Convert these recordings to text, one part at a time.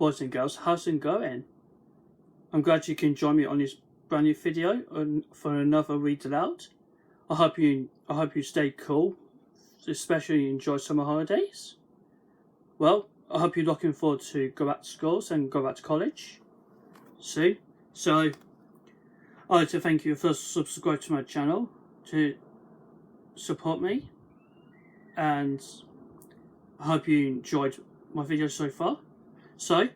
boys and girls, how's it going? I'm glad you can join me on this brand new video for another read aloud. I hope you stay cool, especially enjoy summer holidays. Well, I hope you're looking forward to go back to schools and go back to college soon. So I'd like to thank you for subscribing to my channel to support me, and I hope you enjoyed my video so far. So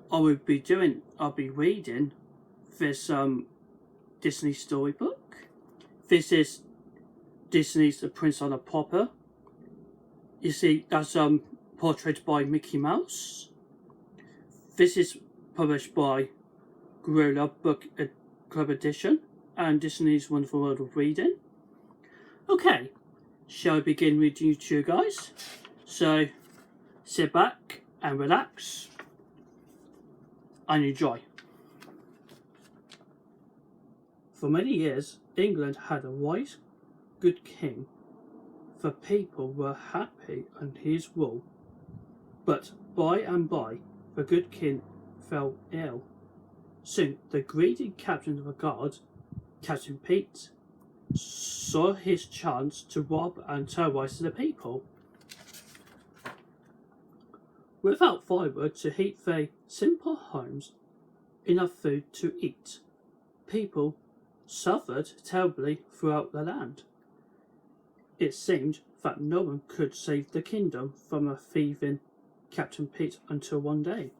I'll be reading this Disney storybook. This is Disney's The Prince and the Pauper. You see, that's portrayed by Mickey Mouse. This is published by Gorilla Book Club Edition and Disney's Wonderful World of Reading. Okay, shall I begin reading to you guys? So sit back and relax and enjoy. For many years, England had a wise, good king. The people were happy under his rule. But by and by, the good king fell ill. Soon, the greedy captain of the guard, Captain Pete, saw his chance to rob and terrorize the people. Without firewood to heat their simple homes, enough food to eat, people suffered terribly throughout the land. It seemed that no one could save the kingdom from a thieving Captain Pete until one day.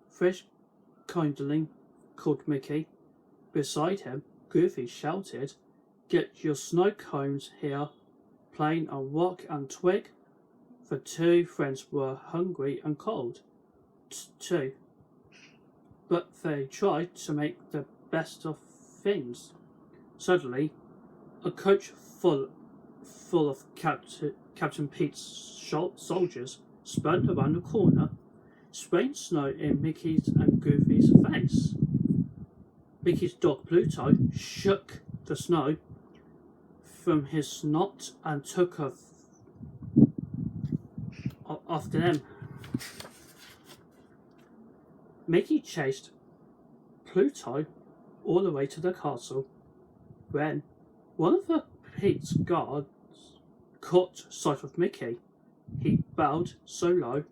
Fresh kindling called Mickey. Beside him, Goofy shouted, "Get your snow cones here, playing on rock and twig." The two friends were hungry and cold, too, but they tried to make the best of things. Suddenly, a coach full of Captain Pete's soldiers spun around the corner, spraying snow in Mickey's and Goofy's face. Mickey's dog Pluto shook the snow from his snout and took off after them. Mickey chased Pluto all the way to the castle. When one of the Pete's guards caught sight of Mickey, he bowed so low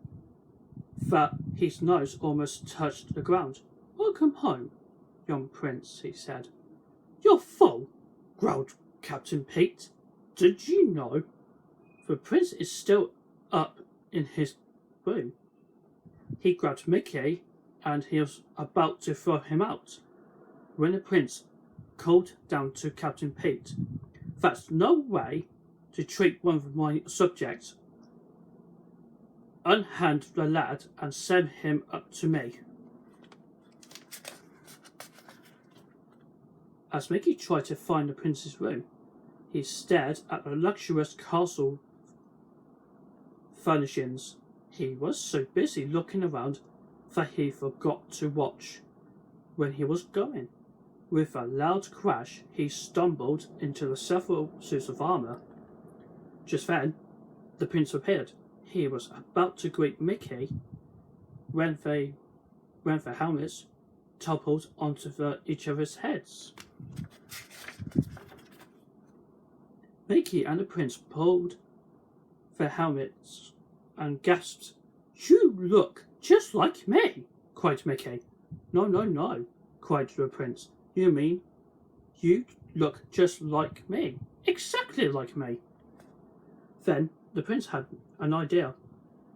that his nose almost touched the ground. "Welcome home, young prince," he said. "You're full," growled Captain Pete. "Did you know?" The prince is still up in his room. He grabbed Mickey and he was about to throw him out when the prince called down to Captain Pete, "That's no way to treat one of my subjects. Unhand the lad and send him up to me." As Mickey tried to find the prince's room, he stared at the luxurious castle furnishings. He was so busy looking around that he forgot to watch when he was going. With a loud crash, he stumbled into the several suits of armour. Just then, the prince appeared. He was about to greet Mickey when their helmets toppled onto each other's heads. Mickey and the prince pulled their helmets and gasped. "You look just like me," cried Mickey. No, cried the prince. "You mean you look just like me, exactly like me." Then the prince had an idea.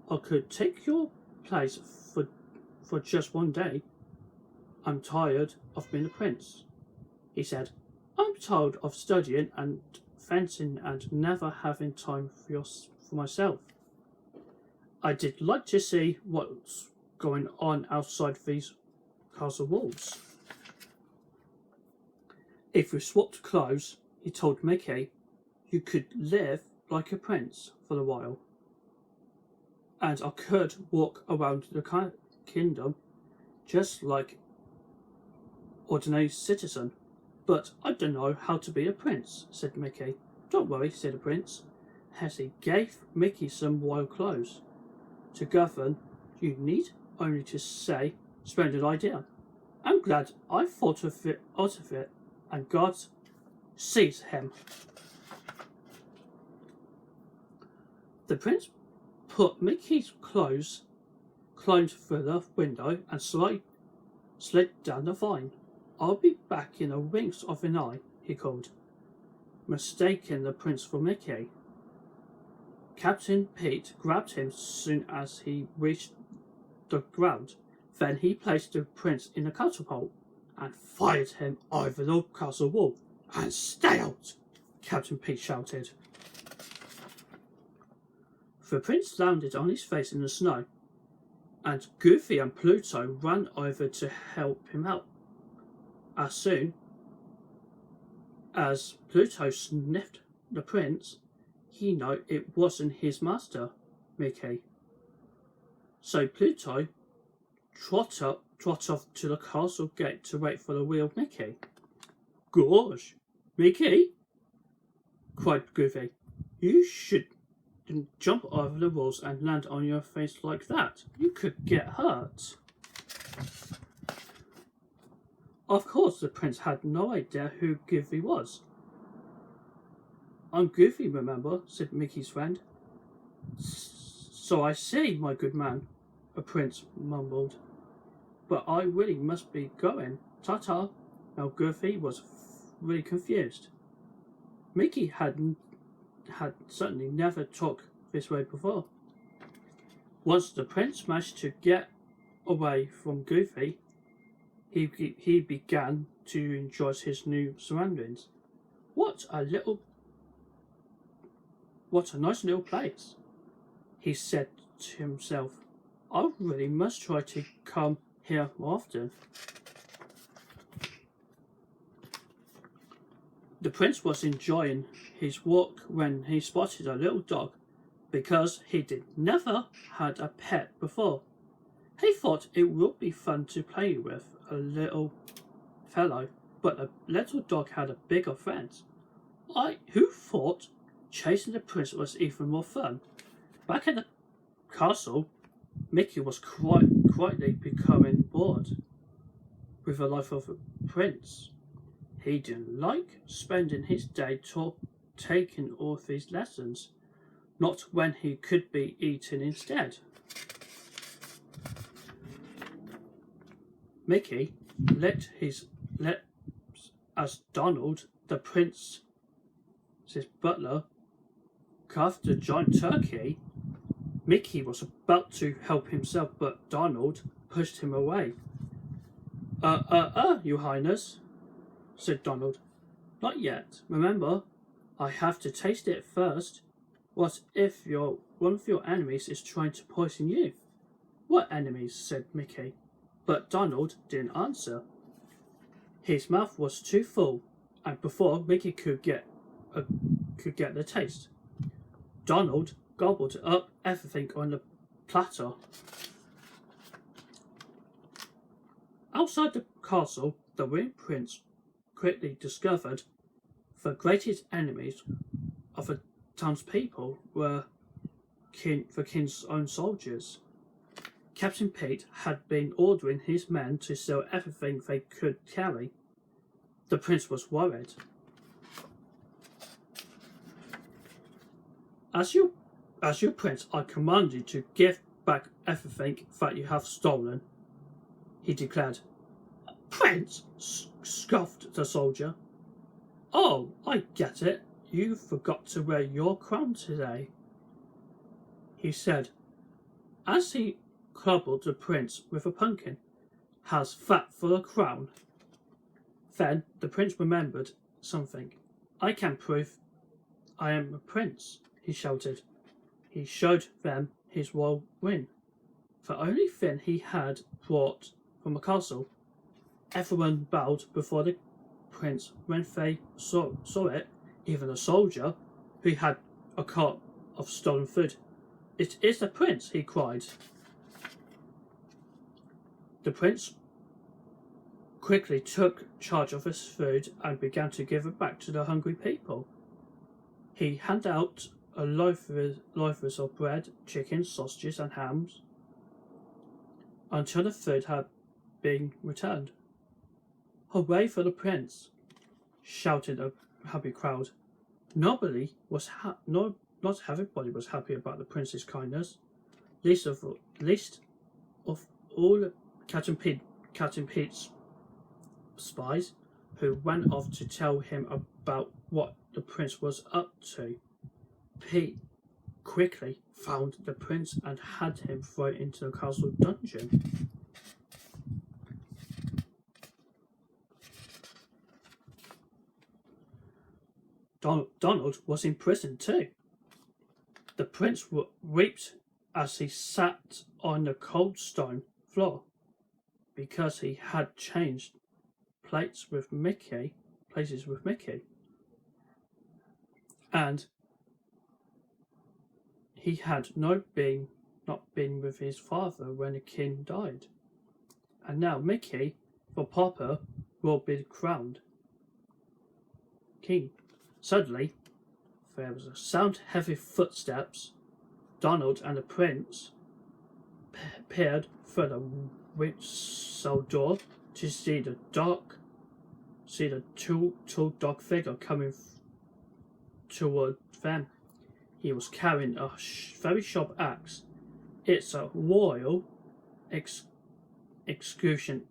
"I could take your place for just one day. I'm tired of being a prince," he said. "I'm tired of studying and fencing and never having time for myself. I did like to see what's going on outside these castle walls." "If we swapped clothes," he told Mickey, "you could live like a prince for a while. And I could walk around the kingdom just like ordinary citizen. But I don't know how to be a prince," said Mickey. "Don't worry," said the prince. as he gave Mickey some royal clothes. To govern, you need only to say, "Splendid idea. I'm glad I thought of it out of it," and God sees him. The prince put Mickey's clothes, climbed through the window, and slid down the vine. "I'll be back in a wink of an eye," he called, mistaking the prince for Mickey. Captain Pete grabbed him soon as he reached the ground. Then he placed the prince in a catapult and fired him over the castle wall. "And stay out!" Captain Pete shouted. The prince landed on his face in the snow, and Goofy and Pluto ran over to help him out. As soon as Pluto sniffed the prince, he knew it wasn't his master, Mickey. So Pluto trot off to the castle gate to wait for the real Mickey. "Gosh, Mickey!" cried Goofy. "You shouldn't jump over the walls and land on your face like that. You could get hurt." Of course, the prince had no idea who Goofy was. "I'm Goofy, remember," said Mickey's friend. "So I see, my good man," the prince mumbled. "But I really must be going. Ta-ta." Now Goofy was really confused. Mickey had certainly never talked this way before. Once the prince managed to get away from Goofy, he began to enjoy his new surroundings. What a nice little place," he said to himself. "I really must try to come here more often." The prince was enjoying his walk when he spotted a little dog, because he never had a pet before. He thought it would be fun to play with a little fellow, but the little dog had a bigger friend. Who thought chasing the prince was even more fun? Back at the castle, Mickey was quietly becoming bored with the life of a prince. He didn't like spending his day taking all these lessons, not when he could be eating instead. Mickey licked his lips as Donald, the prince's butler, carved a giant turkey. Mickey was about to help himself, but Donald pushed him away. Your Highness," said Donald. "Not yet. Remember, I have to taste it first. What if one of your enemies is trying to poison you?" "What enemies?" said Mickey. But Donald didn't answer. His mouth was too full, and before Mickey could get the taste, Donald gobbled up everything on the platter. Outside the castle, the Wind Prince quickly discovered the greatest enemies of the townspeople were the king's own soldiers. Captain Pete had been ordering his men to sell everything they could carry. The prince was worried. As your prince, I command you to give back everything that you have stolen," he declared. "Prince?" scoffed the soldier. "Oh, I get it. You forgot to wear your crown today," he said, as he clubbed the prince with a pumpkin. "Has that for a crown?" Then the prince remembered something. "I can prove I am a prince," he shouted. He showed them his royal ring, the only thing he had brought from the castle. Everyone bowed before the prince when they saw it, even a soldier who had a cart of stolen food. "It is the prince," he cried. The prince quickly took charge of his food and began to give it back to the hungry people. He handed out a loafers of bread, chicken, sausages, and hams, until the food had been returned. "Hooray for the prince!" shouted a happy crowd. Not everybody was happy about the prince's kindness, least of all Captain Pete's spies, who went off to tell him about what the prince was up to. Pete quickly found the prince and had him thrown into the castle dungeon. Donald was in prison too. The prince wept as he sat on the cold stone floor, because he had changed places with Mickey, and he had not been with his father when the king died, and now Mickey, for Pauper, will be crowned king. Suddenly, there was a sound of heavy footsteps. Donald and the prince peered through the window door to see the tall dark figure coming toward them. He was carrying a very sharp axe. "It's a royal executioner,"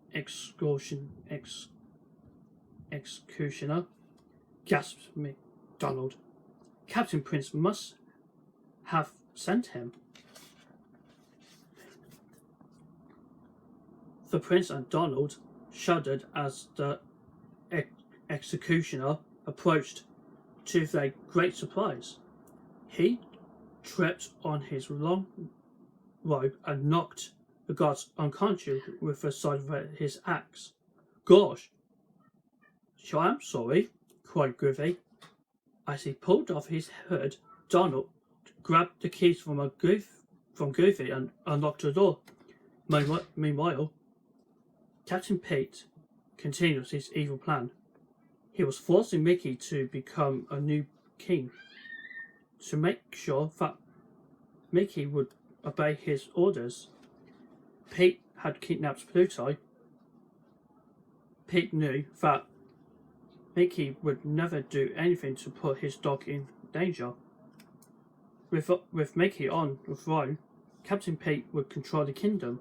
gasped MacDonald. "Captain Prince must have sent him." The prince and Donald shuddered as the executioner approached. To their great surprise, he tripped on his long robe and knocked the guards unconscious with the side of his axe. "Gosh, I'm sorry," cried Goofy. As he pulled off his hood, Donald grabbed the keys from Goofy and unlocked the door. Meanwhile, Captain Pete continued his evil plan. He was forcing Mickey to become a new king. To make sure that Mickey would obey his orders, Pete had kidnapped Pluto. Pete knew that Mickey would never do anything to put his dog in danger. With Mickey on the throne, Captain Pete would control the kingdom.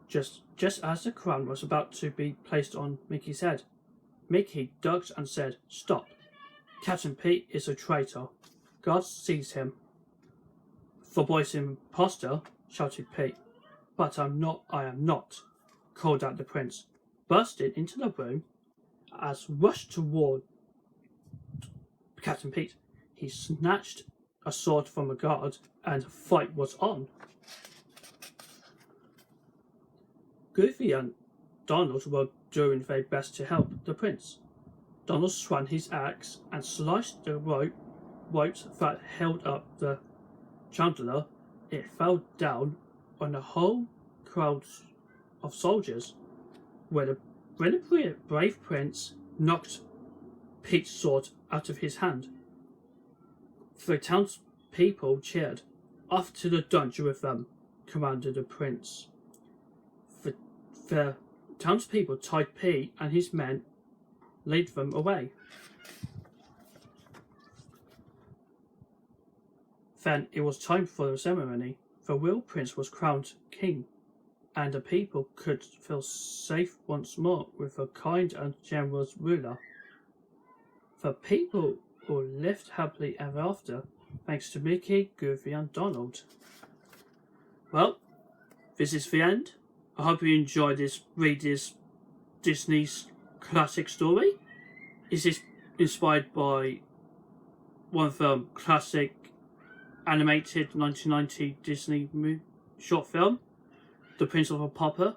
Just as the crown was about to be placed on Mickey's head, Mickey ducked and said, "Stop. Captain Pete is a traitor. Guards seize him." "The boy's an imposter," shouted Pete. "But I am not," called out the prince, bursting into the room. As rushed toward Captain Pete, he snatched a sword from a guard, and the fight was on. Goofy and Donald were doing their best to help the prince. Donald swung his axe and sliced the ropes that held up the chandelier. It fell down on the whole crowd of soldiers. When the brave prince knocked Pete's sword out of his hand, the townspeople cheered. "Off to the dungeon with them," commanded the prince. The townspeople tied Pete and his men, led them away. Then it was time for the ceremony. The real prince was crowned king, and the people could feel safe once more with a kind and generous ruler. The people all lived happily ever after, thanks to Mickey, Goofy, and Donald. Well, this is the end. I hope you enjoyed read this Disney's classic story. Is this inspired by one of the classic animated 1990 Disney short film, The Prince of Pauper?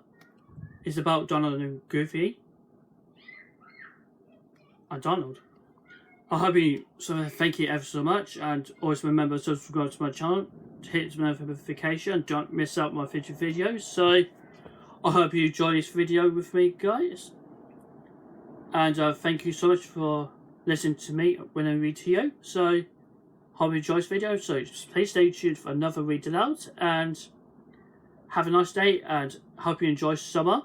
It's about Donald and Goofy and Donald. Thank you ever so much, and always remember to subscribe to my channel, to hit the notification, don't miss out my future videos. So I hope you enjoy this video with me, guys, and thank you so much for listen to me when I read to you. So hope you enjoy this video. So please stay tuned for another read aloud, and have a nice day, and hope you enjoy summer.